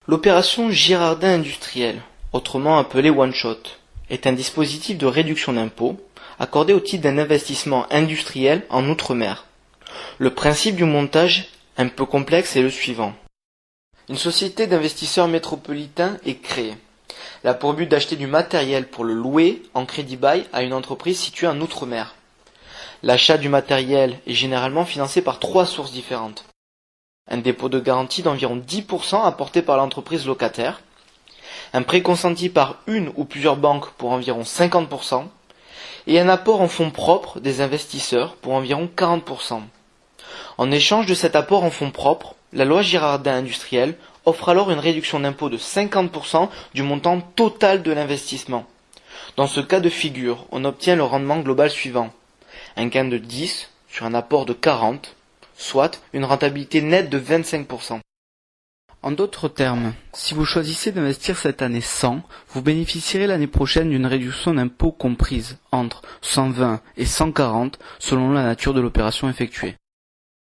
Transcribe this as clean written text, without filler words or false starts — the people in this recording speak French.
L'opération Girardin industriel, autrement appelée one-shot, est un dispositif de réduction d'impôt accordé au titre d'un investissement industriel en Outre-mer. Le principe du montage, un peu complexe, est le suivant. Une société d'investisseurs métropolitains est créée. Elle a pour but d'acheter du matériel pour le louer en crédit-bail à une entreprise située en Outre-mer. L'achat du matériel est généralement financé par 3 sources différentes. Un dépôt de garantie d'environ 10% apporté par l'entreprise locataire, un prêt consenti par une ou plusieurs banques pour environ 50%, et un apport en fonds propres des investisseurs pour environ 40%. En échange de cet apport en fonds propres, la loi Girardin industriel offre alors une réduction d'impôt de 50% du montant total de l'investissement. Dans ce cas de figure, on obtient le rendement global suivant. Un gain de 10 sur un apport de 40, soit une rentabilité nette de 25%. En d'autres termes, si vous choisissez d'investir cette année 100, vous bénéficierez l'année prochaine d'une réduction d'impôt comprise entre 120 et 140 selon la nature de l'opération effectuée.